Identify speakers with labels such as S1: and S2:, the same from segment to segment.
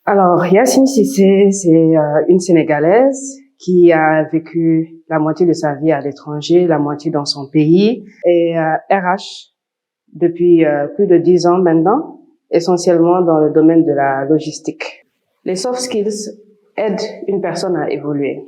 S1: Alors, Yacine Cissé, c'est une Sénégalaise qui a vécu la moitié de sa vie à l'étranger, la moitié dans son pays, et RH depuis plus de 10 ans maintenant, essentiellement dans le domaine de la logistique. Les soft skills aident une personne à évoluer.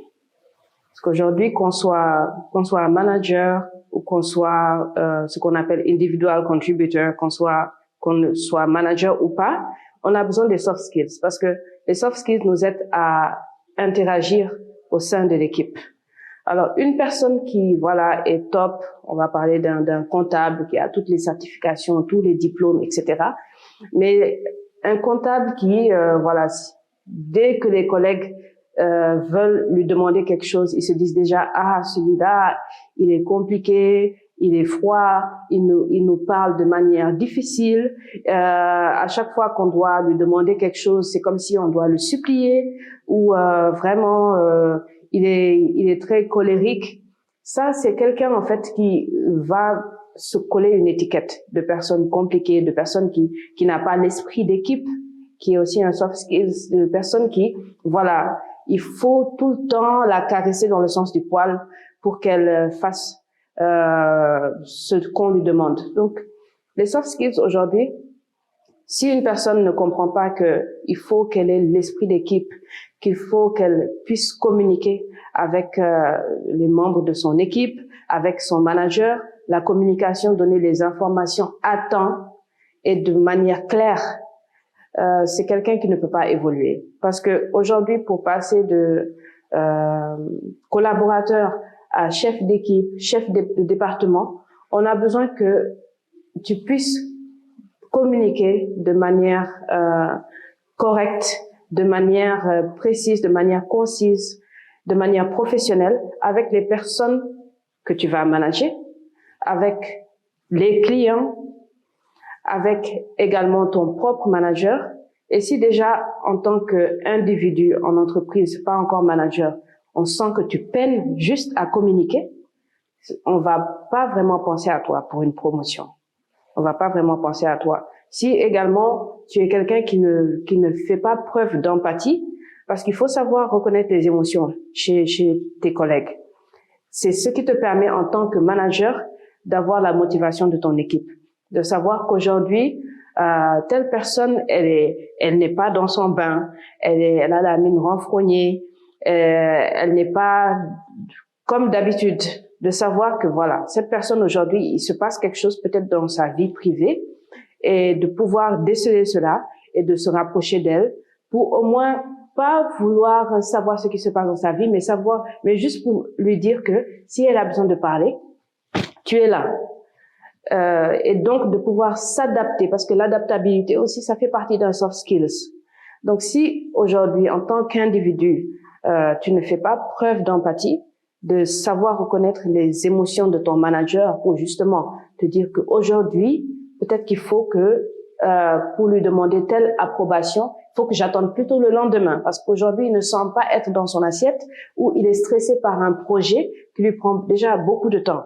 S1: Parce qu'aujourd'hui, qu'on soit manager ou qu'on soit ce qu'on appelle individual contributor, qu'on soit manager ou pas, on a besoin des soft skills parce que les soft skills nous aident à interagir au sein de l'équipe. Alors, une personne qui, voilà, est top, on va parler d'un comptable qui a toutes les certifications, tous les diplômes, etc. Mais un comptable qui, voilà, dès que les collègues veulent lui demander quelque chose, ils se disent déjà, ah, celui-là, il est compliqué, il est froid, il nous parle de manière difficile. À chaque fois qu'on doit lui demander quelque chose, c'est comme si on doit le supplier ou vraiment, il est très colérique. Ça, c'est quelqu'un en fait qui va se coller une étiquette de personne compliquée, de personne qui n'a pas l'esprit d'équipe, qui est aussi un soft skills, de personne qui, voilà, il faut tout le temps la caresser dans le sens du poil pour qu'elle fasse ce qu'on lui demande. Donc, les soft skills aujourd'hui, si une personne ne comprend pas que il faut qu'elle ait l'esprit d'équipe, qu'il faut qu'elle puisse communiquer avec les membres de son équipe, avec son manager, la communication, donner les informations à temps et de manière claire, c'est quelqu'un qui ne peut pas évoluer. Parce que aujourd'hui, pour passer de collaborateur à chef d'équipe, chef de département, on a besoin que tu puisses communiquer de manière correcte, de manière précise, de manière concise, de manière professionnelle avec les personnes que tu vas manager, avec les clients, avec également ton propre manager. Et si déjà, en tant qu'individu en entreprise, pas encore manager, on sent que tu peines juste à communiquer, on va pas vraiment penser à toi pour une promotion. On va pas vraiment penser à toi. Si également tu es quelqu'un qui ne fait pas preuve d'empathie, parce qu'il faut savoir reconnaître les émotions chez tes collègues. C'est ce qui te permet en tant que manager d'avoir la motivation de ton équipe, de savoir qu'aujourd'hui telle personne elle n'est pas dans son bain, elle a la mine renfrognée, elle n'est pas comme d'habitude, de savoir que voilà, cette personne aujourd'hui, il se passe quelque chose peut-être dans sa vie privée et de pouvoir déceler cela et de se rapprocher d'elle pour au moins pas vouloir savoir ce qui se passe dans sa vie, mais juste pour lui dire que si elle a besoin de parler, tu es là. Et donc de pouvoir s'adapter, parce que l'adaptabilité aussi, ça fait partie d'un soft skills. Donc si aujourd'hui, en tant qu'individu, tu ne fais pas preuve d'empathie, de savoir reconnaître les émotions de ton manager pour justement te dire qu'aujourd'hui, peut-être qu'il faut que pour lui demander telle approbation, il faut que j'attende plutôt le lendemain parce qu'aujourd'hui, il ne sent pas être dans son assiette ou il est stressé par un projet qui lui prend déjà beaucoup de temps.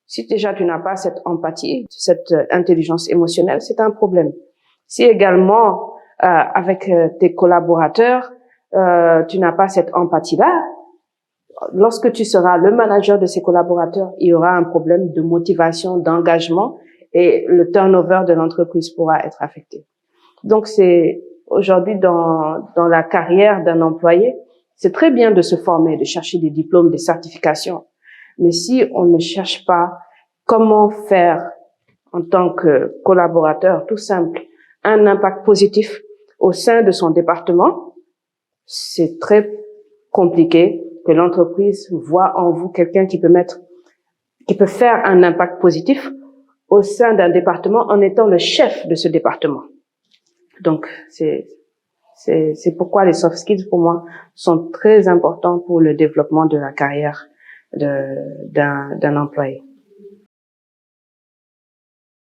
S1: Si déjà tu n'as pas cette empathie, cette intelligence émotionnelle, c'est un problème. Si également avec tes collaborateurs, tu n'as pas cette empathie-là, lorsque tu seras le manager de ces collaborateurs, il y aura un problème de motivation, d'engagement et le turnover de l'entreprise pourra être affecté. Donc c'est aujourd'hui dans la carrière d'un employé, c'est très bien de se former, de chercher des diplômes, des certifications. Mais si on ne cherche pas comment faire en tant que collaborateur, tout simple, un impact positif au sein de son département, c'est très compliqué que l'entreprise voit en vous quelqu'un qui peut faire un impact positif au sein d'un département en étant le chef de ce département. Donc, c'est pourquoi les soft skills, pour moi, sont très importants pour le développement de la carrière d'un employé.